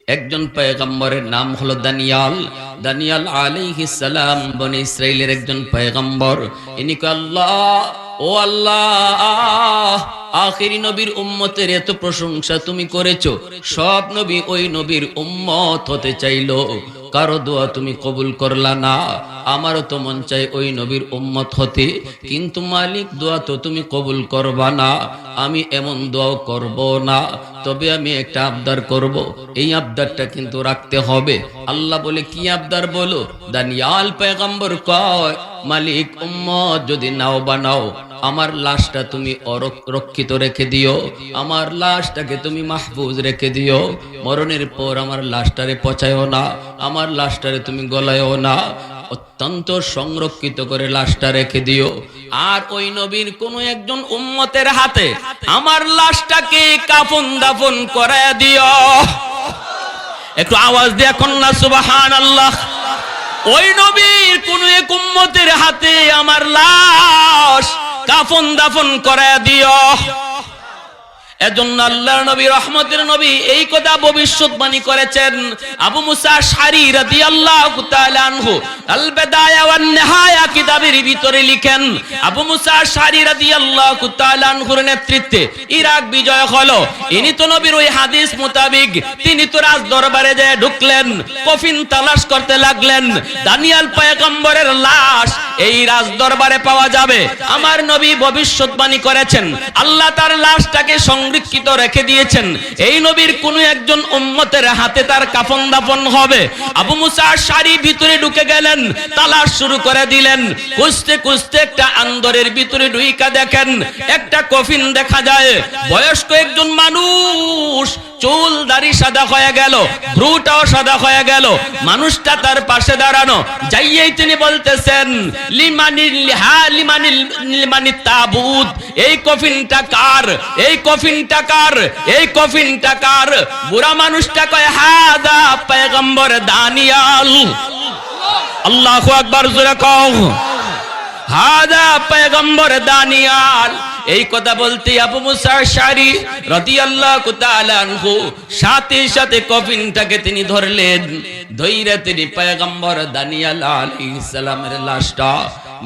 একজন পয়গম্বরের নাম হলো দানিয়াল। দানিয়াল আলাইহিস সালাম বনি ইসরাইলের একজন পয়গম্বর। ইনি কয়, আল্লাহ, ও আল্লাহ, আখিরি নবীর উম্মতের এত প্রশংসা তুমি করেছো, সব নবী ওই নবীর উম্মত হতে চাইলো, কারো দোয়া তুমি কবুল করলা না। আমারও তো মন চাই ওই নবীর উম্মত হতে, কিন্তু মালিক দোয়া তো তুমি কবুল করবা না। আমি এমন দোয়াও করব না, তবে আমি একটা আবদার করব, এই আবদারটা কিন্তু রাখতে হবে। আল্লাহ বলে, কি আবদার বলো? দানিয়াল পয়গম্বর কয়, মালিক উম্মত যদি নাও বানাও, আমার লাশটা তুমি রক্ষিত রেখে দিও, আমার লাশটাকে তুমি মাহফুজ রেখে দিও। মরণের পর আমার লাশটারে পচায়ও না, আমার লাশটারে তুমি গলায়ও না, অত্যন্ত সংরক্ষিত করে লাশটা রেখে দিও। আর ওই নবীর কোন একজন উম্মতের হাতে আমার লাশটাকে কাফন দাফন করায় দিও। একটু আওয়াজ দিয়ে কন্যা সুবহানাল্লাহ। ওই নবীর কোন এক উম্মতের হাতে আমার লাশ কাফন দাফন করায় দিও। এজন্য আল্লাহর নবী, রহমতের নবী এই কথা ভবিষ্যৎবাণী করেছেন। আবু মুসা আশআরী রাদিয়াল্লাহু তাআলা আনহু আল বিদায়া ওয়ান নিহায়া কিতাবের ভিতরে লিখেন, আবু মুসা আশআরী রাদিয়াল্লাহু তাআলা আনহুর নেতৃত্বে ইরাক বিজয় হলো। ইনি তো নবীর ওই হাদিস মোতাবেক তিনি তো রাজ দরবারে যায় ঢুকলেন, কফিন তালাশ করতে লাগলেন। দানিয়াল পয়গম্বরের লাশ এই রাজ দরবারে পাওয়া যাবে। আমার নবী ভবিষ্যৎবাণী করেছেন, আল্লাহ তার লাশটাকে সংরক্ষিত রেখে দিয়েছেন। এই নবীর কোন একজন উম্মতের হাতে তার কাফন দাফন হবে। আবু মুসা আশআরী ভিতরে ঢুকে গেলেন, তালাশ শুরু করে দিলেন। খুঁজতে খুঁজতে একটা আন্দরের ভিতরে ঢুইকা দেখেন একটা কফিন দেখা যায়। বয়স্ক একজন মানুষ, চুল দাড়ি সাদা হয়ে গেল, ভ্রুটাও সাদা হয়ে গেল। মানুষটা তার পাশে দাঁড়ানো, যাইয়েই তিনি বলতেছেন, লিমানিল তাবুত, এই কফিনটা কার, এই কফিনটা কার, এই কফিনটা কার? বুড়া মানুষটা কয়, হাদা পয়গম্বর দানিয়াল। আল্লাহু আকবার, জোরে কও, হাদা পয়গম্বর দানিয়াল। এই কথা বলতে আবু মুসা আশআরী রাদিয়াল্লাহু তাআলা আনহু সাথে সাথে কফিনটাকে তিনি ধরলেন। ধইরা তিনি পয়গম্বর দানিয়াল আলাইহিস সালামের লাশটা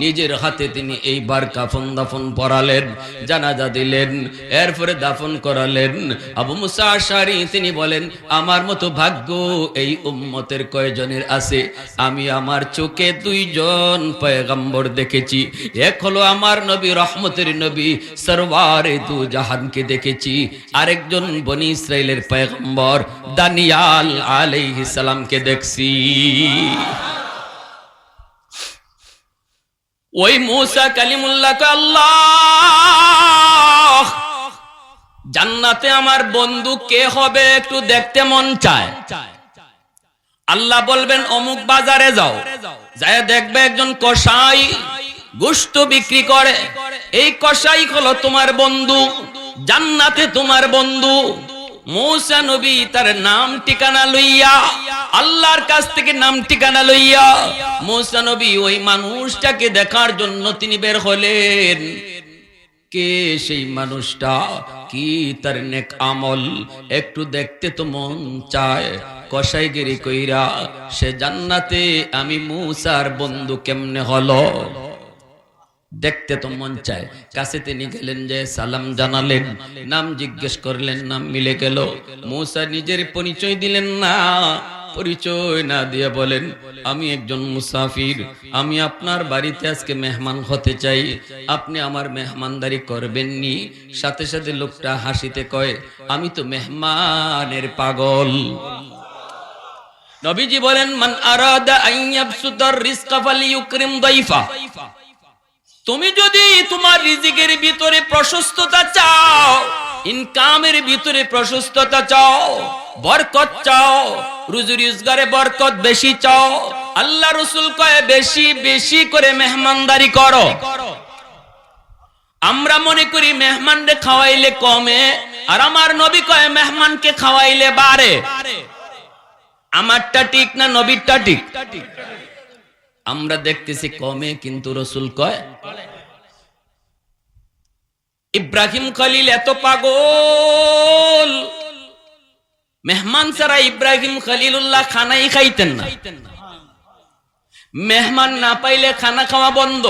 নিজের হাতে তিনি এইবার কাফন দাফন পরালেন, জানাজা দিলেন, এরপরে দাফন করালেন। আবু মুসা আশআরী তিনি বলেন, আমার মতো ভাগ্য এই উম্মতের কয়জনের আছে? আমি আমার চোখে দুইজন পয়গম্বর দেখেছি। এক হলো আমার নবী, রহমতের নবী সরওয়ারে দু জাহানকে দেখেছি, আরেকজন বনি ইসরাইলের পয়গম্বর দানিয়াল আলাইহিস সালামকে দেখছি। ওই মুসা কালিমুল্লাহ কে, আল্লাহ, জান্নাতে আমার বন্ধু কে হবে একটু দেখতে মন চায়। আল্লাহ বলবেন, অমুক বাজারে যাও, যায় দেখবে একজন কসাই গোশত বিক্রি করে, এই কসাই হলো তোমার বন্ধু, জান্নাতে তোমার বন্ধু। মুসা নবী তার নাম ঠিকানা লইয়া, আল্লাহর কাছ থেকে নাম ঠিকানা লইয়া মুসা নবী ওই মানুষটাকে দেখার জন্য তিনি বের হলেন। কে সেই মানুষটা, কি তার নেক আমল, একটু দেখতে তো মন চায়। কসাইগিরি কইরা সে জান্নাতে, আমি মুসার বন্ধু কেমনে হলো, দেখতে তো মন চায়। কাছে তিনি গেলেন, যে সালাম জানালেন, নাম জিজ্ঞেস করলেন, নাম মিলে গেল। মুসা নিজের পরিচয় দিলেন না, পরিচয় না দিয়ে বলেন, আমি একজন মুসাফির, আমি আপনার বাড়িতে আজকে মেহমান হতে চাই, আপনি আমার মেহমানদারি করবেননি? সাথে সাথে লোকটা হাসিতে কয়, আমি তো মেহমানের পাগল। নবীজি বলেন, মান আরাদা আন ইয়াবসুতার রিজকা ফালিয়ুকরিম দাইফা। তুমি যদি তোমার রিজিকের ভিতরে প্রশস্ততা চাও, ইনকামের ভিতরে প্রশস্ততা চাও, বরকত চাও, রুজি রোজগারে বরকত বেশি চাও, আল্লাহ রাসূল কয় বেশি বেশি করে মেহমানদারি করো। আমরা মনে করি মেহমানকে খাওয়াইলে কমে, আর আমার নবী কয় মেহমানকে খাওয়াইলে বাড়ে। আমারটা ঠিক না নবীরটা ঠিক? আমরা দেখতেছি কমে, কিন্তু রাসূল কয়। ইব্রাহিম খলিল এত পাগল, মেহমান ছাড়া ইব্রাহিম খলিলুল্লাহ খানাই খাইতেন না। মেহমান না পাইলে খানা খাওয়া বন্ধ।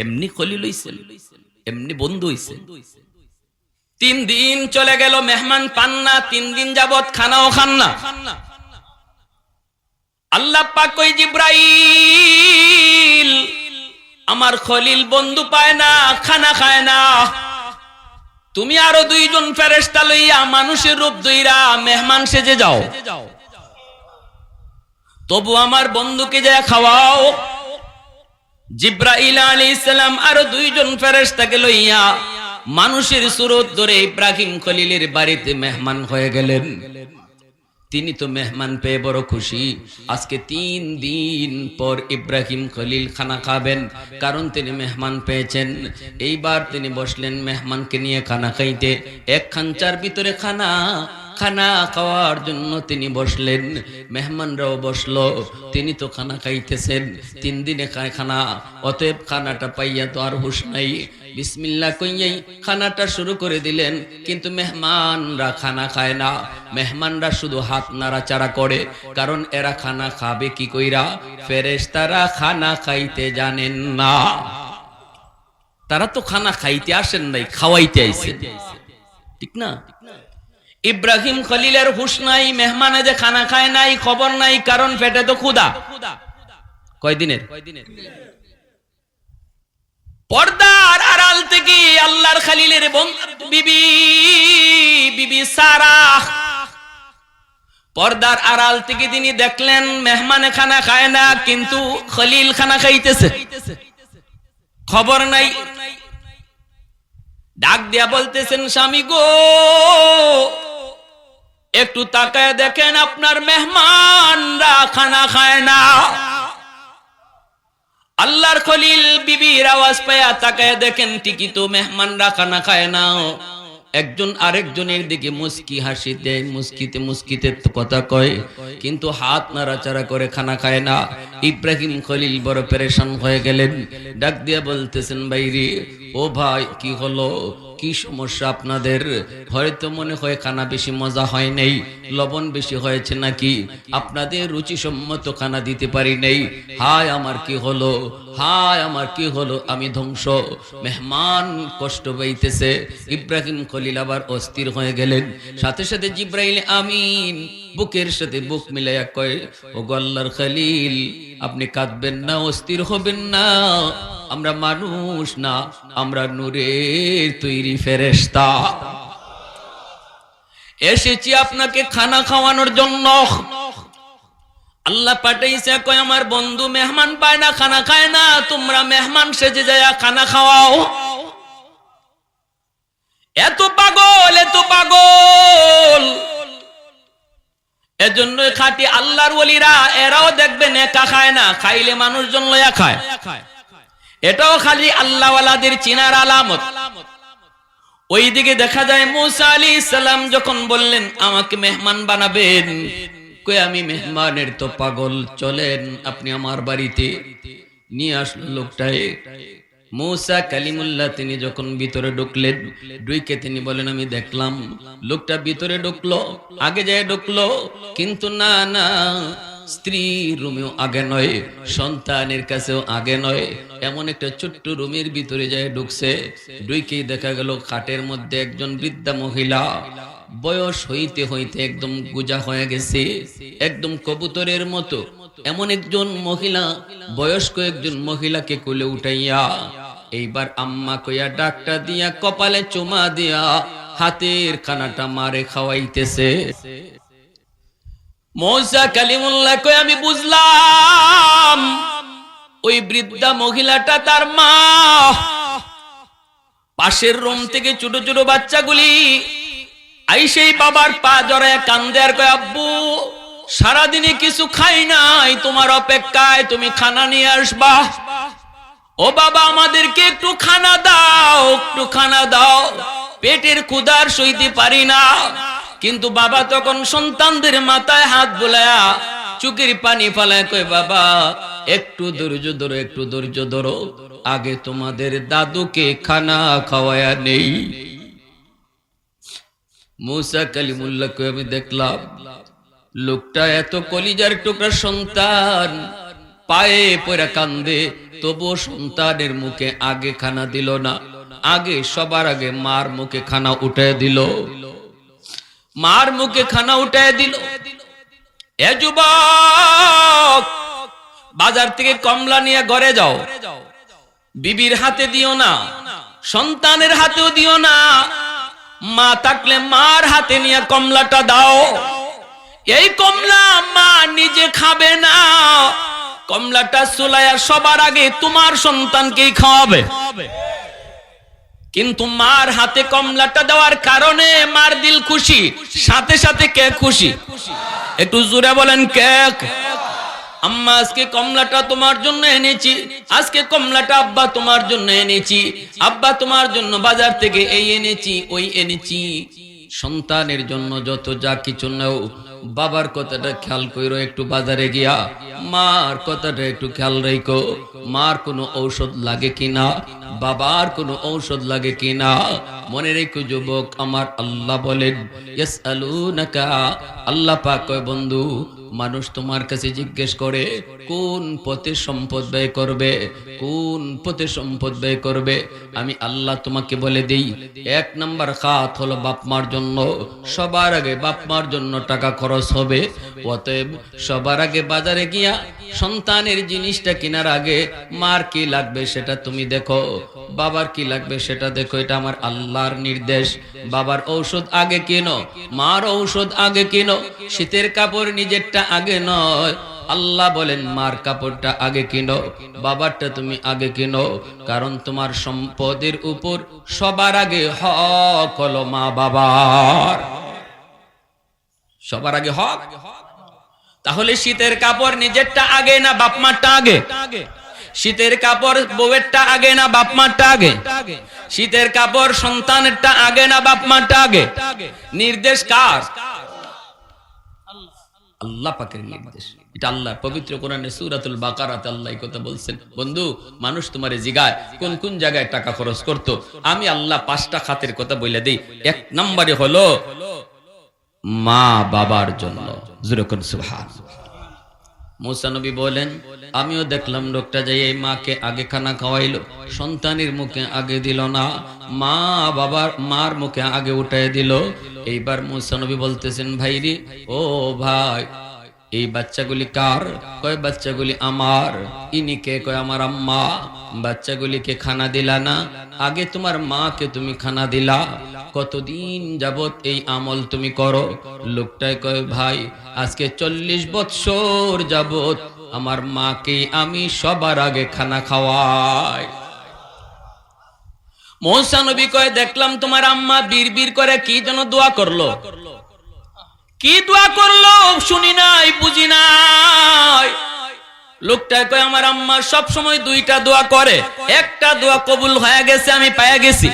এমনি খলিল হইছেন, এমনি বন্ধু হইছেন। 3 দিন চলে গেল, মেহমান পান না, 3 দিন যাবত খানাও খান না। আল্লাহ পাক কই, জিব্রাইল, আমার খলিল বন্ধু পায় না, খানা খায় না, তুমি আরো 2 জন ফেরেশতা লইয়া মানুষের রূপ ধইরা মেহমান সেজে যাও, তবু আমার বন্ধুকে যা খাওয়াও। জিব্রাইল আলাইহিস সালাম আরো 2 জন ফেরেশতাকে লইয়া মানুষের সুরত ধরে ইব্রাহিম খলিলের বাড়িতে মেহমান হয়ে গেলেন। তিনি তো মেহমান পেয়ে বড় খুশি। আজকে 3 দিন পর ইব্রাহিম খলিল খানা খাবেন, কারণ তিনি মেহমান পেয়েছেন। এইবার তিনি বসলেন মেহমানকে নিয়ে খানা খাইতে। 1 খাঞ্চার ভিতরে খানা খাওয়ার জন্য তিনি বসলেন, মেহমানরাও বসলো। তিনি তো খানা খাইতেছেন, 3 দিনে খানা, অতএব খানাটা পাইয়া তো আর হুঁশ নাই। বিসমিল্লাহ কইয়াই খানাটা শুরু করে দিলেন, কিন্তু মেহমানরা খানা খায় না। মেহমানরা শুধু হাত নাড়াচাড়া করে, কারণ এরা খানা খাবে কি কইরা? ফেরেশতারা খানা খাইতে জানেন না। তারা তো খানা খাইতে আসেন নাই, খাওয়াইতে আইছেন, ঠিক না? ইব্রাহিম খলিলের হুঁশ নাই, মেহমানে যে খানা খায় নাই খবর নাই, কারণ পেটে তো ক্ষুধা। কয় দিনের? পর্দার আড়াল থেকে আল্লাহর খলিলের বিবি সারা, পর্দার আড়াল থেকে তিনি দেখলেন মেহমানে খানা খায় না, কিন্তু খলিল খানা খাইতেছে, খবর নাই। ডাক দিয়া বলতেছেন, স্বামী গো, একটু তাকায় দেখেন আপনার মেহমানরা খানা খায় না। আল্লাহর খলিল বিবির আওয়াজ পায়া তাকায় দেখেন, ঠিকই তো মেহমানরা খানা খায় না। একজন আরেকজনের দিকে মুস্কি হাসি দেয়, মুস্কিতে মুস্কিতে কথা কয়, কিন্তু হাত নাড়াচাড়া করে খানা খায় না। ইব্রাহিম খলিল বড় পেরেশান হয়ে গেলেন। ডাক দিয়া বলতেছেন, ভাইরে, ও ভাই, কি হলো? কি সমস্যা আপনাদের? হয়তো মনে হয় খানা বেশি মজা হয় নাই, লবণ বেশি হয়েছে নাকি? আপনাদের রুচিসম্মত খানা দিতে পারি নাই। হায় আমার কি হলো, হায় আমার কি হলো, আমি ধ্বংস। মেহমান কষ্ট পাইতেছে। ইব্রাহিম খলিল আবার অস্থির হয়ে গেলেন। সাথে সাথে জিব্রাইল আমিন বুকের সাথে বুক মিলাইয়া কয়, ও আল্লাহর খলিল, আপনি কাঁদবেন না, অস্থির হবেন না। আমরা মানুষ না, আমরা নূরের তৈরি ফেরেশতা। এসেছি আপনাকে খানা খাওয়ানোর জন্য। আল্লাহ পাঠাইছে, কয় আমার বন্ধু মেহমান পায় না, খানা খায় না, তোমরা মেহমান সেজে যায় খানা খাওয়াও। এত পাগল, এত পাগল। এজন্য খাঁটি আল্লাহর ওলিরা, এরাও দেখবেন একা খায় না, খাইলে মানুষজন লয়া খায়। এটাও খালি আল্লাহওয়ালাদের চিনার আলামত। ওইদিকে দেখা যায় মুসা আলাইহিস সালাম যখন বললেন আমাকে মেহমান বানাবেন, কই আমি মেহমানের তো পাগল, চলেন আপনি আমার বাড়িতে। নিয়ে আসলো লোকটায়। মুসা কালিমুল্লাহ তিনি যখন ভিতরে ঢুকলেন, ঢুকে তিনি বলেন, আমি দেখলাম লোকটা ভিতরে ঢুকলো, আগে যায় ঢুকলো, কিন্তু না না, স্ত্রী রুমেও আগে নয়, সন্তানের কাছেও আগে নয়, এমন একটা ছোট্ট রুমের ভিতরে যায় ঢুকছে। ঢুকেই দেখা গেল খাটের মধ্যে একজন বৃদ্ধা মহিলা, বয়স হইতে হইতে একদম গুজা হয়ে গেছে, একদম কবুতরের মতো। এমন একজন মহিলা, বয়স্ক একজন মহিলাকে কোলে উঠাইয়া এইবার আম্মা কইয়া ডাকটা দিয়া কপালে চুমা দিয়া হাতের খানাটা মারে খাওয়াইতেছে। মুসা কালিমুল্লাহ কই আমি বুঝলাম ওই বৃদ্ধা মহিলাটা তার মা। পাশের রুম থেকে ছোট ছোট বাচ্চাগুলি আইসেই বাবার পা জড়ায় কান্দে আর কয়, আব্বু সারাদিনে কিছু খাই নাই, তোমার অপেক্ষায়, তুমি খানা নিয়ে আসবা। ও বাবা আমাদেরকে একটু খানা দাও, একটু খানা দাও, পেটের ক্ষুধার সইতে পারি না। কিন্তু বাবা তখন সন্তানদের মাথায় হাত বুলায়া চোখের পানি ফেলায় কয়, বাবা একটু ধৈর্য ধরো, একটু ধৈর্য ধরো, আগে তোমাদের দাদুকে খানা খাওয়ায়া নেই। মুসা কালিমুল্লাহকে আমি দেখলাম, লোকটা এত কলিজার টুকরা সন্তান, পায়ে পড়ে কান্দে, তবুও সন্তানের মুখে আগে খানা দিল না। আগে সবার আগে মার মুখে খানা উঠায় দিল, মার মুখে খানা উঠায় দিল। এ যুবক, বাজার থেকে কমলা নিয়ে ঘরে যাও, বিবির হাতে দিও না, সন্তানের হাতেও দিও না, মা থাকলে মার হাতে নিয়ে কমলাটা দাও। এই কমলা মা নিজে খাবে না, কমলাটা সুলাইয়া সবার আগে তোমার সন্তানকেই খাওয়াবে। কিন্তু মার হাতে কমলাটা দেওয়ার কারণে মার দিল খুশি, সাথে সাথে কে খুশি? একটু জোরে বলেন কে? আম্মা আজকে কমলাটা তোমার জন্য এনেছি, আজকে কমলাটা আব্বা তোমার জন্য এনেছি, আব্বা তোমার জন্য বাজার থেকে এই এনেছি ওই এনেছি। সন্তানের জন্য যত যা কিছু নাও, বাবার কথাটা খেয়াল কইরো, একটু বাজারে গিয়া মার কথাটা একটু খেয়াল রাখো। মার কোনো ঔষধ লাগে কিনা, বাবার কোনো ঔষধ লাগে কিনা মনে রেখো যুবক আমার। আল্লাহ বলেন ইয়াসআলুনাকা, আল্লাহ পাক কয় বন্ধু, মানুষ তোমার কাছে জিজ্ঞেস করে কোন পথে সম্পদ ব্যয় করবে, কোন পথে সম্পদ ব্যয় করবে। আমি আল্লাহ তোমাকে বলে দেই, 1 নাম্বার খাত হলো বাপ মার জন্য। সবার আগে বাপ মার জন্য টাকা খরচ হবে। অতএব সবার আগে বাজারে গিয়া সন্তানের জিনিসটা কেনার আগে মার কি লাগবে সেটা তুমি দেখো, বাবার কি লাগবে সেটা দেখো। এটা আমার আল্লাহর নির্দেশ। বাবার ঔষধ আগে কিনো, মার ঔষধ আগে কিনো। শীতের কাপড় নিজেরটা আগে নয়, আল্লাহ বলেন মার কাপড়টা আগে কিনো, বাবারটা তুমি আগে কিনো। কারণ তোমার সম্পদের উপর সবার আগে হক হলো মা বাবার, সবার আগে হক। তাহলে শীতের কাপড় নিজেরটা আগে না বাপ মারটা আগে? শীতের কাপড় বউয়েরটা আগে না বাপ মারটা আগে? শীতের কাপড় সন্তানেরটা আগে না বাপ মারটা আগে? নির্দেশ কার? আল্লাহ পাকের নির্দেশ। এটা আল্লাহ পবিত্র কোরআনে সূরাতুল বাকারাতে আল্লাহ এই কথা বলছেন। বন্ধু, মানুষ তোমারে জিগায় কোন কোন জায়গায় টাকা খরচ করতো, আমি আল্লাহ 5টা খাতের কথা বলে দেই। 1 নম্বরে হলো মা বাবার জন্য। জোরে কোন সুবহানাল্লাহ। মুসা নবী বলেন, আমিও দেখলাম লোকটা যাই এই মাকে আগে খানা খাওয়াইলো, সন্তানের মুখে আগে দিল না, মা বাবার মার মুখে আগে উঠায় দিল। এইবার মুসা নবী বলতেছেন, ভাইরি ও ভাই, এই বাচ্চাগুলি কার? কয় বাচ্চাগুলি আমার। ইনি কে? কয় আমার আম্মা। বাচ্চাগুলিকে খানা দিলা না, আগে তোমার মাকে তুমি খানা দিলা। কতদিন যাবত এই আমল তুমি করো? লোকটাই কয়, ভাই আজকে 40 বছর যাবত আমার মাকে আমি সবার আগে খানা খাওয়াই। মুসা নবী কয়, দেখলাম তোমার আম্মা বিড়বিড় করে কি যেন দোয়া করলো। কি দোয়া করলো শুনি নাই, বুঝি নাই। লোকটা কয়, আমার আম্মা সব সময় 2টা দোয়া করে, একটা দোয়া কবুল হয়ে গেছে আমি পায়া গেছি,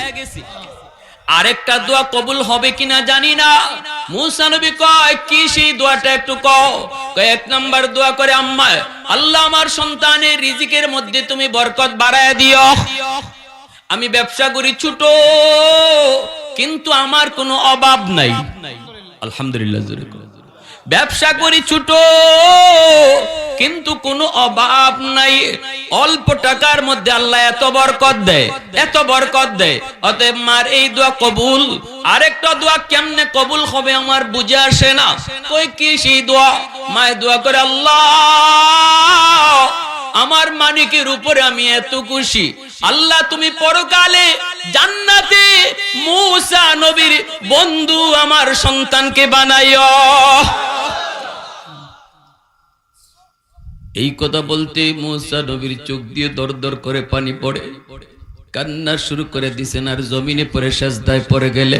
আরেকটা দোয়া কবুল হবে কিনা জানি না। মুসা নবী কয়, কি সেই দোয়াটা একটু কও। কয়, 1 নাম্বার দোয়া করে আম্মা, আল্লাহ আমার সন্তানের রিজিকের মধ্যে তুমি বরকত বাড়ায় দিও। আমি ব্যবসা করি ছোট, কিন্তু আমার কোনো অভাব নাই। আলহামদুলিল্লাহ। ব্যবসা করি ছোট, কিন্তু কোনো অভাব নাই। অল্প টাকার মধ্যে আল্লাহ এত বরকত দেয়, এত বরকত দেয়। অতএব মার এই দোয়া কবুল। আরেকটা দোয়া কেমনে কবুল হবে আমার বুঝে আসে না। কই কি সেই দোয়া? মায়ের দোয়া করে, আল্লাহ আমার মানিকের উপরে আমি এত খুশি, আল্লাহ তুমি পরকালে জান্নাতে মুসা নবীর বন্ধু আমার সন্তানকে বানাইও। এই কথা বলতে মুসা নবীর চোখ দিয়ে দরদর করে পানি পড়ে, কান্না শুরু করে দিছেন, আর জমিনে পড়ে সেজদায় পড়ে গেলে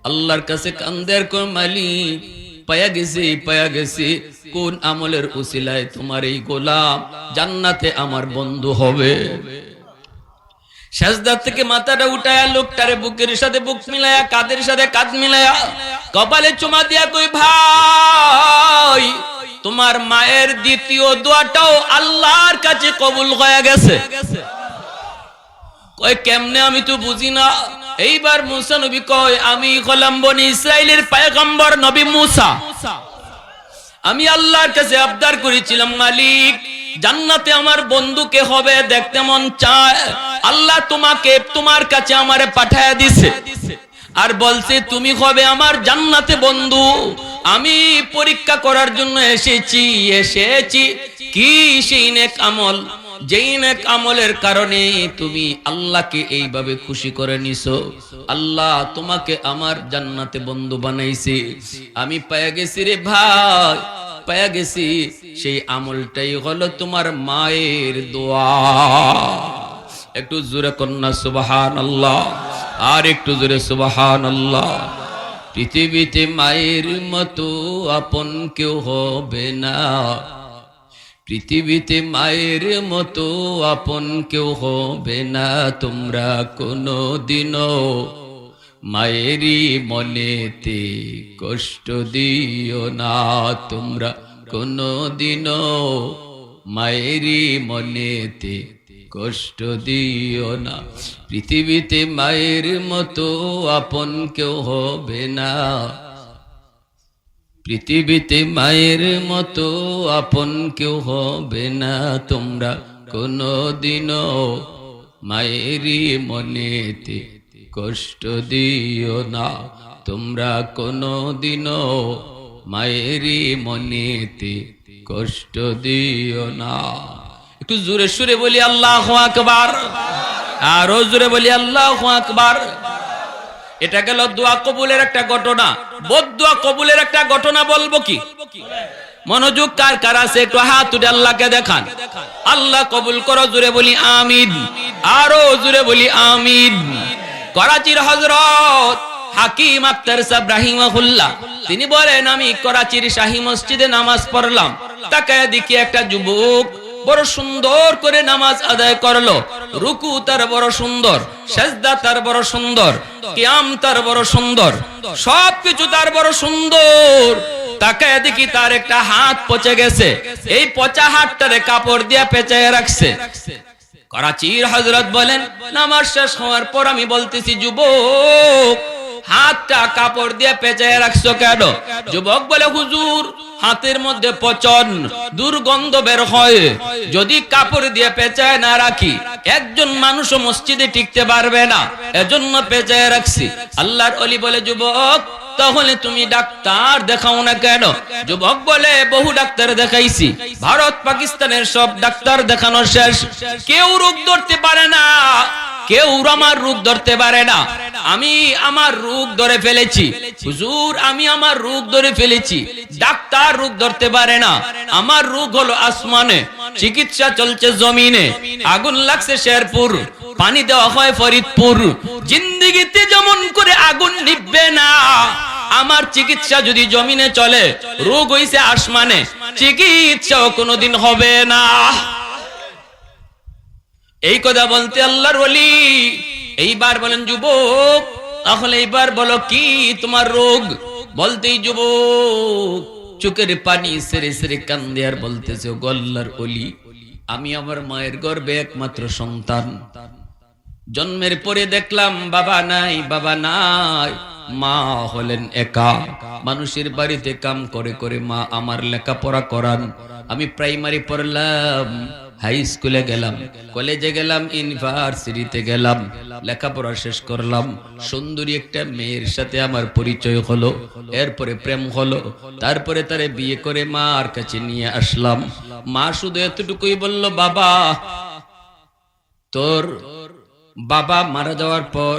আল্লাহর কাছে কান্দের কো, মালিক পায়া গেছে কোন আমলের উসিলায় তোমার এই গোলাম জান্নাতে আমার বন্ধু হবে। সেজদা থেকে মাথাটা উঠায়া লোকটারে বুকের সাথে বুক মিলায়া, কাঁধের সাথে কাঁধ মিলায়া, কপালে চুমা দিয়া কই, ভাই তোমার মায়ের দ্বিতীয় দোয়াটাও আল্লাহর কাছে কবুল হয়ে গেছে। কয় কেমনে আমি তো বুঝি না। এইবার মুসা নবী কয় আমি হলাম বনি ইসরাইলের পয়গম্বর নবী মুসা। আমি আল্লাহর কাছে আবদার করেছিলাম, মালিক জান্নাতে আমার বন্ধু কে হবে দেখতে মন চায়। আল্লাহ তোমাকে তোমার কাছে আমারে পাঠায়া দিছে আর বলছে তুমি হবে আমার জান্নাতে বন্ধু। আমি পরীক্ষা করার জন্য এসেছি কি সেই নেক আমল, যেই নেক আমলের কারণে তুমি আল্লাহকে এইভাবে খুশি করে নিছো। আল্লাহ তোমাকে আমার জান্নাতে বন্ধু বানাইছে। আমি পেয়ে গেছি রে ভাই, পেয়ে গেছি। সেই আমলটাই হলো তোমার মায়ের দোয়া। একটু জোরে কন্যা সুবহানাল্লাহ, আর একটু জোরে সুবহানাল্লাহ। পৃথিবীতে মায়ের মতো আপন কেউ হবে না, পৃথিবীতে মায়ের মতো আপন কেউ হবে না। তোমরা কোনো দিনও মায়েরই মনেতে কষ্ট দিও না, তোমরা কোনো দিনও মায়েরই মনেতে কষ্ট দিও না। পৃথিবীতে মায়ের মতো আপন কেউ হবে না, পৃথিবীতে মায়ের মতো আপন কেউ হবে না। তোমরা কোনো দিনও মায়েরই মনেতে কষ্ট দিও না, তোমরা কোনো দিনও মায়েরই মনেতে কষ্ট দিও না। একটু জোরে সুরে বলি আল্লাহু আকবার, আরো জোরে বলি আল্লাহু আকবার। এটা গেল দোয়া কবুলের একটা ঘটনা। বদদোয়া কবুলের একটা ঘটনা বলবো কি? মনোযোগ কার কার আছে একটু হাত উঠে আল্লাহকে দেখান। আল্লাহ কবুল করো, জোরে বলি আমিন, আরো জোরে বলি আমিন। করাচির হযরত হাকিম আক্তার সাহেব রাহিমাহুল্লাহ তিনি বলেন, আমি করাচির শাহী মসজিদে নামাজ পড়লাম, তাকায় দেখি একটা যুবক বড় সুন্দর করে নামাজ আদায় করলো। রুকু তার বড় সুন্দর, সিজদা তার বড় সুন্দর, কিয়াম তার বড় সুন্দর, সবকিছু তার বড় সুন্দর। তাকায় দেখি তার একটা হাত পচে গেছে, এই পচা হাতটারে কাপড় দিয়া পেঁচায় রাখছে। করাচির হযরত বলেন, নামাজ শেষ হওয়ার পর আমি বলতেছি, যুবক হাতটা কাপড় দিয়ে পেঁচায় রাখছো কেন? যুবক বলে, হুজুর হাতের মধ্যে পচন দুর্গন্ধ বের হয়, যদি কাপড় দিয়ে পেঁচায় না রাখি একজন মানুষও মসজিদে টিকতে পারবে না, এজন্য পেঁচায় রাখছি। আল্লাহর ওলি বলে, যুবক তাহলে তুমি ডাক্তার দেখাও না কেন? যুবক বলে, বহু ডাক্তার দেখাইছি, ভারত পাকিস্তানের সব ডাক্তার দেখানো শেষ, কেউ রোগ ধরতে পারে না, কেউ আমার রোগ ধরতে পারে না। আমি আমার রোগ ধরে ফেলেছি হুজুর, আমি আমার রোগ ধরে ফেলেছি, ডাক্তার রোগ ধরতে পারে না। আমার রোগ হলো আসমানে, চিকিৎসা চলছে জমিনে। আগুন লাগছে শেরপুর, পানি দেওয়া হয় ফরিদপুর। জিন্দেগিতে যেমন করে আগুন নিভবে না, আমার চিকিৎসা যদি জমিনে চলে, রোগ হইছে আসমানে, চিকিৎসাও কোনোদিন হবে না। এই কথা বলতে আল্লাহর ওলি এইবার বলেন, যুবক তাহলে এইবার বলো কি তোমার রোগ? বলতেই যুবক চোখের পানি সেরে সেরে কান্দে আর বলতেছে, ও আল্লাহর ওলি, আমি আমার মায়ের গর্ভে একমাত্র সন্তান, জন্মের পরে দেখলাম বাবা নাই, বাবা নাই, মা হলেন একা। মানুষের বাড়িতে কাম করে করে মা আমার লেখাপড়া করান। আমি প্রাইমারি পড়লাম, হাই স্কুলে গেলাম, কলেজে গেলাম, ইউনিভার্সিটিতে গেলাম, লেখাপড়া শেষ করলাম। সুন্দরী একটা মেয়ের সাথে আমার পরিচয় হলো, এরপরে প্রেম হলো, তারপরে তারে বিয়ে করে মার কাছে নিয়ে আসলাম। মা শুধু এতটুকুই বলল, বাবা তোর বাবা মারা যাওয়ার পর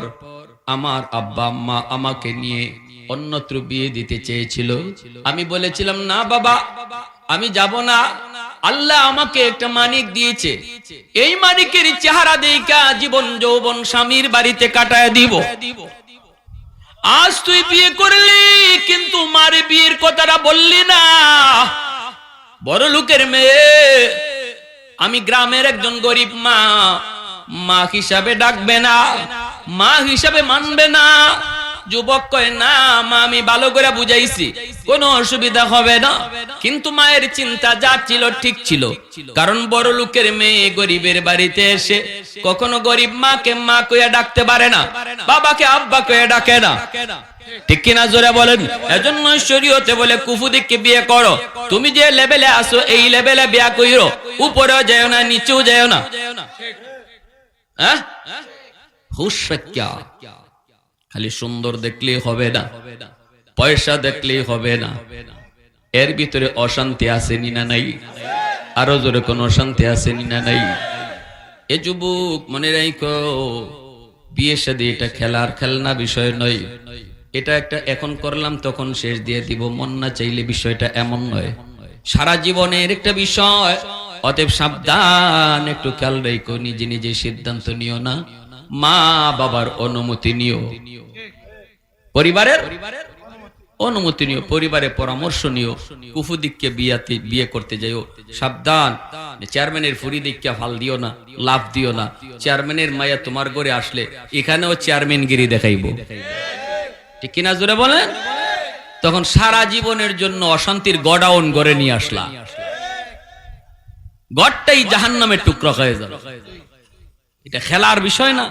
আমার আব্বা আম্মা আমাকে নিয়ে অন্যত্র বিয়ে দিতে চেয়েছিল। আমি বলেছিলাম, না বাবা আমি যাব না, আল্লাহ আমাকে একটা মানিক দিয়েছে, এই মানিকের চেহারা দেখা জীবন যৌবন স্বামীর বাড়িতে কাটায় দিব। আজ তুই বিয়ে করলি কিন্তু মার বিয়ের কথাটা বললি না। বড় লোকের মেয়ে, আমি গ্রামের একজন গরিব মা, মা হিসাবে ডাকবে না, মা হিসাবে মানবে না, যুবক কয় না মা আমি ভালো করে বুঝাইছি, কোনো অসুবিধা হবে না। কিন্তু মায়ের চিন্তা যা ছিল ঠিক ছিল, কারণ বড় লোকের মেয়ে গরিবের বাড়িতে এসে কখনো গরিব মাকে মা কইয়া ডাকতে পারে না, বাবাকে আব্বা কইয়া ডাকে না, ঠিক কিনা জোরে বলেন? এজন্য শরীয়তে বলে কুফুদিকে বিয়ে করো, তুমি যে লেভেলে আসো এই লেভেলে বিয়ে কইরো, উপরেও যাও না নিচেও যাও না। হ্যাঁ, খালি সুন্দর দেখলেই হবে না, পয়সা দেখলেই হবে না, এর ভিতরে অশান্তি আছে না নাই? আরো জোরে কোন অশান্তি আছে না নাই? এ যুবক মনে রাখো, বিয়ে শাদী এটা খেলার খেলনা বিষয় নয়, এটা একটা এখন করলাম তখন শেষ দিয়ে দিব মন না চাইলে বিষয়টা এমন নয়, সারা জীবনের একটা বিষয়। অতএব সাবধান, একটু খেয়াল রেখো, নিজে নিজে সিদ্ধান্ত নিও না, মা বাবার অনুমতি নিও, পরিবারের অনুমতি নিও, পরিবারের পরামর্শ নিও। কুফুদিককে বিয়ে করতে যাইও, সাবধান, চেয়ারম্যানের ফুরি দিককে ফাল দিও না, লাভ দিও না। চেয়ারম্যানের মায়া তোমার ঘরে আসলে এখানেও চেয়ারম্যানগিরি দেখাইব, ঠিক কিনা জোরে বলেন? তখন সারা জীবনের জন্য অশান্তির গডাউন গড়ে নিয়ে আসলা, গড়টাই জাহান্নামের টুকরা হয়ে যাবে। এটা খেলার বিষয় না।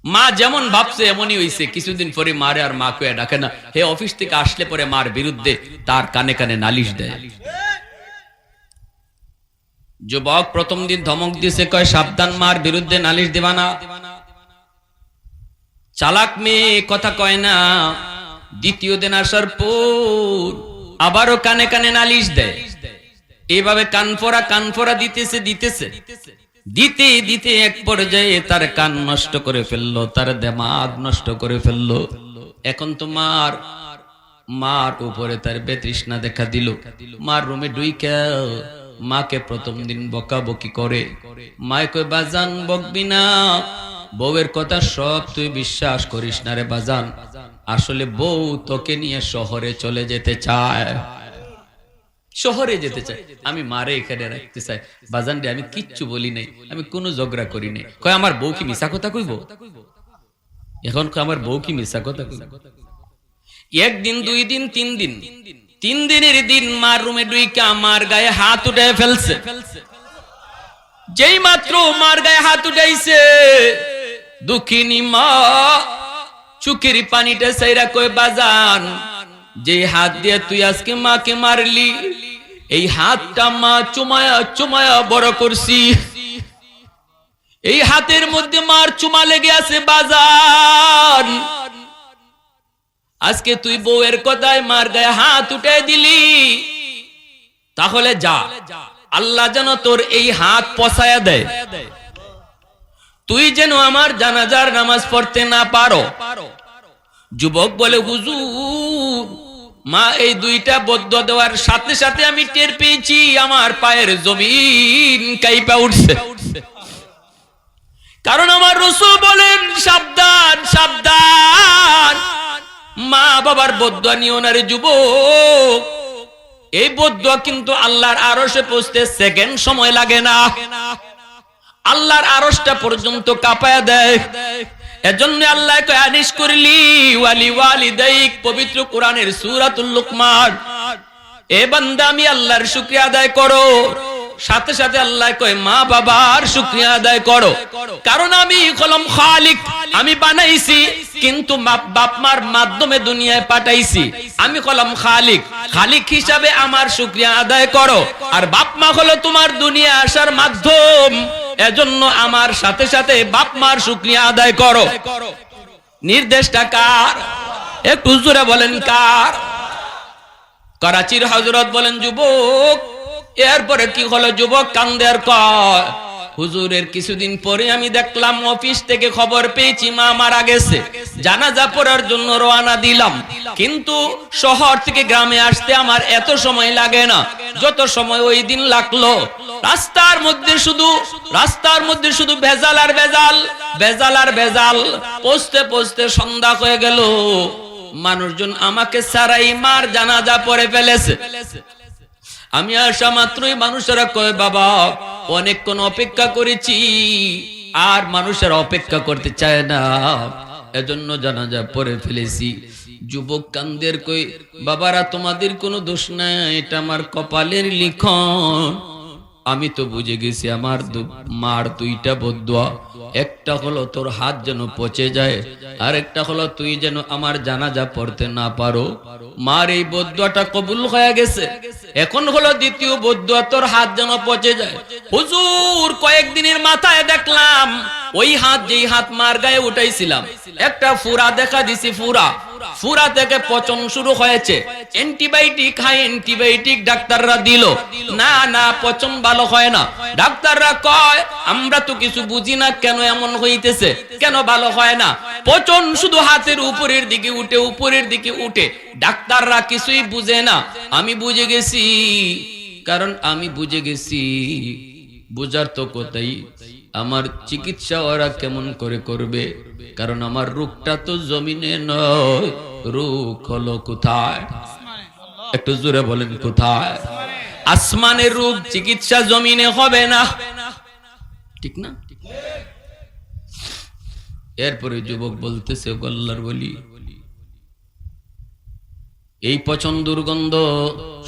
মা যেমন ভাবছে এমনই হইছে, কিছুদিন পরে মারে আর মা কয়ে ডাকে না, হে অফিস থেকে আসলে পরে মার বিরুদ্ধে তার কানে কানে নালিশ দেয়। যুবক প্রথম দিন ধমক দিছে, কয় সাবধান, মার বিরুদ্ধে নালিশ দিবা না। চালাক মেয়ে কথা কয় না। দ্বিতীয় দিন আসার পর আবারও কানে কানে নালিশ দেয়। এইভাবে কানফোরা দিতেছে দিতে দিতে এক পর্যায়ে তার কান নষ্ট করে ফেললো, তার দিমাগ নষ্ট করে ফেললো। এখন তো মার উপরে তার বেতৃষ্ণা দেখা দিল। মার রুমে ঢুইকা মাকে প্রথম দিন বকাবকি করে। মায় কই, বাজান বকবি না, বউয়ের কথা সব তুই বিশ্বাস করিস না রে বাজান, আসলে বউ তোকে নিয়ে শহরে চলে যেতে চায়, শহরে যেতে চাই, আমি মারে এখানে রাখতে চাই। বাজান রে, আমি কিচ্ছু বলি নাই, আমি কোনো ঝগড়া করি নাই। কয় আমার বউ কি মিছা কথা কইব? এখন আমার বউ কি মিছা কথা কইব? একদিন, দুই দিন, তিন দিনের দিন মার রুমে ঢুইকা মার গায়ে হাত উঠে ফেলছে। যেই মাত্র মার গায়ে হাত উঠাইছে, দুঃখিনী মা চুকের পানিটা সাইরা কয়, বাজান যে হাত দিয়ে তুই আজকে মাকে মারলি, এই হাতটা মা চুমায়া চুমায়া বড় করছি, এই হাতের মধ্যে মার চুমা লেগে আছে বাজান। আজকে তুই বউয়ের কথায় মার গায়ে হাত উঠে দিলি, তাহলে যা, আল্লাহ যেন তোর এই হাত পছায়া দেয়, তুই যেন আমার জানাজার নামাজ পড়তে না পারো। যুবক বলে, হুজুর, মা এই দুইটা বদ্দুয়া দেওয়ার সাথে সাথে আমি টের পেয়েছি আমার পায়ের জমিন কাইপা উঠছে, কারণ আমার রাসূল বলেন, সাবধান সাবধান, মা বাবার বদ্দুয়া নিও না রে যুবক। এই বদ্দুয়া কিন্তু আল্লাহর আরশে পৌঁছতে সেকেন্ড সময় লাগে না, আল্লাহর আরশটা পর্যন্ত কাঁপায়া দেয়। এজন্য আল্লাহ কয়, আনিস করলি ওয়ালি ওয়ালিদাইক, পবিত্র কোরআনের সূরাতুল লুকমান। এ বান্দা, আমি আল্লাহর শুকরিয়া আদায় করো, সাথে সাথে আল্লাহ কয় মা বাবার শুকরিয়া আদায় করো, কারণ আমি হলাম খালিক, আমি বানাইছি কিন্তু বাপ মার মাধ্যমে দুনিয়ায় পাঠাইছি, আমি হলাম খালিক, খালিক হিসাবে আমার শুকরিয়া আদায় করো। আর বাপ মা হলো তোমার দুনিয়া আসার মাধ্যম, এজন্য আমার সাথে সাথে বাপ মার শুকরিয়া আদায় করো। নির্দেশটা কার? একটু জোরে বলেন কার? করাচির হযরত বলেন, যুবক। এরপরে কি হলো? যুবক কান্দে আর কয়, হুজুরের কিছুদিন পরে আমি দেখলাম অফিস থেকে খবর পেয়েছি মা মারা গেছে, জানাজা পড়ার জন্য রওনা দিলাম, কিন্তু শহর থেকে গ্রামে আসতে আমার এত সময় লাগে না যত সময় ওই দিন লাগলো। রাস্তার মধ্যে শুধু ভেজাল আর ভেজাল, ভেজাল আর ভেজাল, পৌঁছতে পৌঁছতে সন্ধ্যা হয়ে গেল। মানুষজন আমাকে ছাড়াই মার জানাজা পড়ে ফেলেছে। আমি আসা মাত্রই মানুষেরা কয়, বাবা অনেকক্ষণ অপেক্ষা করেছি, আর মানুষেরা অপেক্ষা করতে চায় না, এজন্য জানাজা পড়ে ফেলেছি। যুবক কান্দের কই, বাবারা তোমাদের কোনো দোষ নাই, এটা আমার কপালের লিখন। আমি তো বুঝে গেছি আমার মার দুইটা বদুয়া, একটা হলো তোর হাত যেন পচে যায়, আর একটা হলো তুই যেন আমার জানাজা পড়তে না পারো। মার এই বদুয়াটা কবুল হয়ে গেছে, এখন হলো দ্বিতীয় বদুয়া তোর হাত যেন পচে যায়। হুজুর কয়েকদিনের মাথায় দেখলাম ওই হাত, যেই হাত মার গায়ে উঠাইছিলাম, একটা ফুরা দেখা দিছি, ফুরা থেকে পচন শুরু হয়েছে। অ্যান্টিবায়োটিক খাই, অ্যান্টিবায়োটিক ডাক্তাররা দিল, না পচন ভালো হয় না। ডাক্তাররা কয় আমরা তো কিছু বুঝি না, কেন এমন হইতেছে, কেন ভালো হয় না। পচন শুধু হাতের উপরের দিকে উঠে, ডাক্তাররা কিছুই বুঝে না। আমি বুঝে গেছি, কারণ আমি বুঝে গেছি। বুঝার তো কোথায়, আমার চিকিৎসা ওরা কেমন করে করবে, কারণ আমার রোগটা তো জমিনে নয়, রোগ হলো কোথায়? একটু জোরে বলেন কোথায়? আসমানের রোগ, চিকিৎসা জমিনে হবে না, ঠিক না? এরপরে যুবক বলতেছে, আল্লাহর বলি, এই পচন দুর্গন্ধ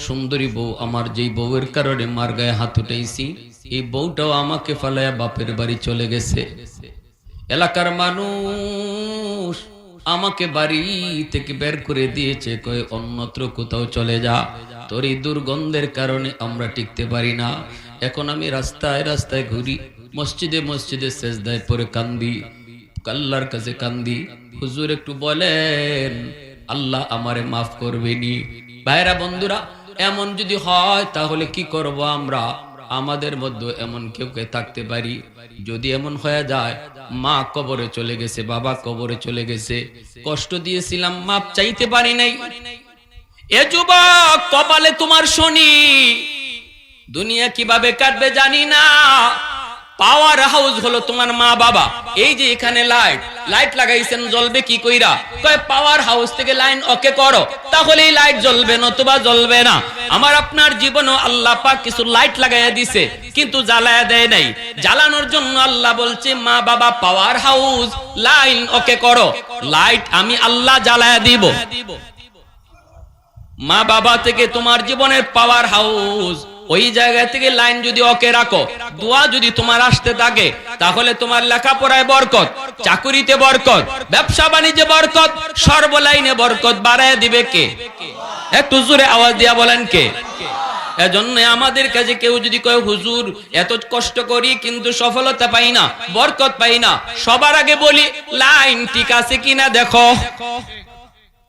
সুন্দরী বউ, আমার যেই বউয়ের কারণে মার গায়ে হাত উঠাইছি, এই বউটাও আমাকে ফালায়া বাপের বাড়ি চলে গেছে। এলাকার মানুষ আমাকে বাড়ি থেকে বের করে দিয়েছে, কয় অন্যত্র কোথাও চলে যা, তোর এই দুর্গন্ধের কারণে আমরা টিকতে পারি না। এখন আমি রাস্তায় রাস্তায় ঘুরি, মসজিদে সেজদায় পড়ে কান্দি, আল্লাহর কাছে কান্দি, হুজুর একটু বলেন আল্লাহ আমারে মাফ করবেনি। ভাইরা বন্ধুরা, এমন যদি হয় তাহলে কি করব আমরা? আমাদের মধ্যে এমন কেউ কে থাকতে পারি, যদি এমন হয়ে যায় মা কবরে চলে গেছে, বাবা কবরে চলে গেছে, কষ্ট দিয়েছিলাম, মাপ চাইতে পারি নাই। এ যুবক, কপালে তোমার শনি, দুনিয়া কিভাবে কাটবে জানি না। পাওয়ার হাউস হলো তোমার মা বাবা। এই যে এখানে লাইট লাগাইছেন, জ্বলবে কি কইরা? কয় পাওয়ার হাউস থেকে লাইন ওকে করো, তাহলেই লাইট জ্বলবে, নতুবা জ্বলবে না। আমার আপনার জীবনও আল্লাহ পাক কিছু লাইট লাগাইয়া দিছে, কিন্তু জ্বালায়া দেয় নাই। জ্বালানোর জন্য আল্লাহ বলছে, মা বাবা পাওয়ার হাউস, লাইন ওকে করো, লাইট আমি আল্লাহ জ্বালায়া দিব। মা বাবা থেকে তোমার জীবনের পাওয়ার হাউস, ওই জায়গা থেকে লাইন যদি ওকে রাখো, দোয়া যদি তোমার আসতে থাকে, তাহলে তোমার লেখাপড়ায় বরকত, চাকুরিতে বরকত, ব্যবসা বাণিজ্যে বরকত, সর্বলাইনে বরকত বাড়ায় দিবে কে? একটু জোরে আওয়াজ দিয়া বলেন কে? এজন্য আমাদের কাছে কেউ যদি কয় হুজুর এত কষ্ট করি কিন্তু সফলতা পাই না, বরকত পাই না, সবার আগে বলি লাইন ঠিক আছে কিনা দেখো,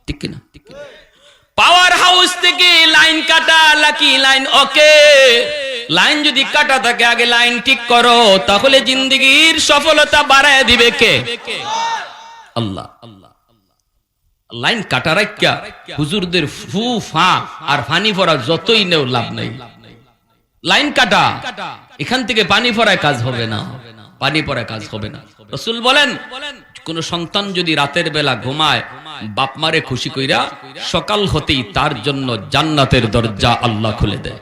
ঠিক কিনা? পাওয়ার হাউস থেকে লাইন কাটা নাকি লাইন ওকে? লাইন যদি কাটা থাকে, আগে লাইন ঠিক করো, তাহলে জিন্দেগির সফলতা বাড়ায় দিবে কে? আল্লাহ। লাইন কাটা রাখা হুজুরদের ফু ফা আর পানি ভরা যতই নেও লাভ নাই। লাইন কাটা, এখান থেকে পানি ভরায় কাজ হবে না, পানি পড়ায় কাজ হবে না। রাসূল বলেন, কোন সন্তান যদি রাতের বেলা ঘুমায়, বাপ মারে খুশি কইরা সকাল হতেই তার জন্য জান্নাতের দরজা আল্লাহ খুলে দেয়।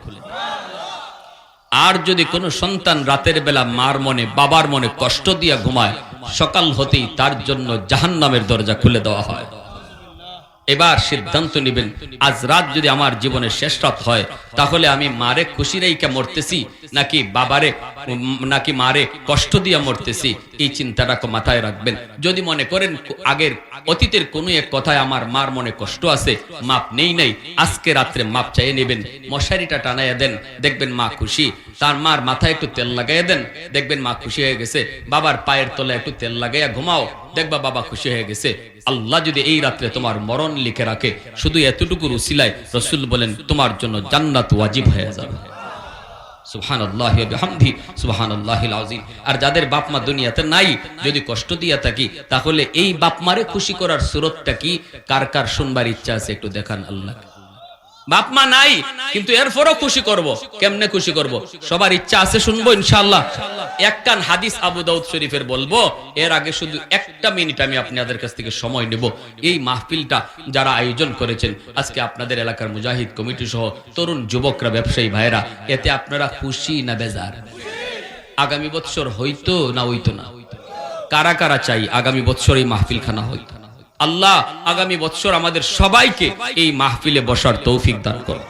আর যদি কোন সন্তান রাতের বেলা মার মনে, বাবার মনে কষ্ট দিয়া ঘুমায়, সকাল হতেই তার জন্য জাহান্নামের দরজা খুলে দেওয়া হয়। এবার সিদ্ধান্ত নেবেন, আজ রাত যদি আমার জীবনের শেষ রাত হয়, তাহলে আমি মারে খুশি রেখে মরতেছি নাকি মারে কষ্ট দিয়ে মরতেছি, এই চিন্তাটা মাথায় রাখবেন। যদি মনে করেন আগের অতীতের কোনো এক কথায় আমার মার মনে কষ্ট আছে, মাপ নেই, আজকে রাত্রে মাপ চাইয়ে নেবেন, মশারিটা টানাইয়া দেন, দেখবেন মা খুশি। তার মার মাথায় একটু তেল লাগাইয়া দেন, দেখবেন মা খুশি হয়ে গেছে। বাবার পায়ের তলায় একটু তেল লাগাইয়া ঘুমাও, দেখবা বাবা খুশি হয়ে গেছে। আল্লাহ যদি এই রাত্রে তোমার মরণ লিখে রাখে, শুধু এতটুকুর উসিলায় রাসূল বলেন তোমার জন্য জান্নাত ওয়াজিব হয়ে যাবে। সুবহানাল্লাহি ওয়া বিহামদিহি সুবহানাল্লাহিল আযীম। আর যাদের বাপ মা দুনিয়াতে নাই, যদি কষ্ট দিয়া থাকি, তাহলে এই বাপ মারে খুশি করার সুরতটা কি? কার কার শুনবার ইচ্ছা আছে একটু দেখান আল্লাহ। বাপ মা নাই কিন্তু এরপরও খুশি করব, কেমনে খুশি করব? সবার ইচ্ছা আছে, শুনবো ইনশাআল্লাহ। একখান হাদিস আবু দাউদ শরীফের বলবো, এর আগে শুধু একটা মিনিট আমি আপনাদের কাছ থেকে সময় নেব। এই মাহফিলটা যারা আয়োজন করেছেন, আজকে আপনাদের এলাকার মুজাহিদ কমিটি সহ তরুণ যুবকরা, ব্যবসায়ী ভাইরা, এতে আপনারা খুশি না বেজার? আগামী বছর হইতো না হইতো না? কারা কারা চাই আগামী বছর এই মাহফিলখানা হয়। আল্লাহ আগামী বছর আমাদের সবাইকে এই মাহফিলে বসার তৌফিক দান করুন।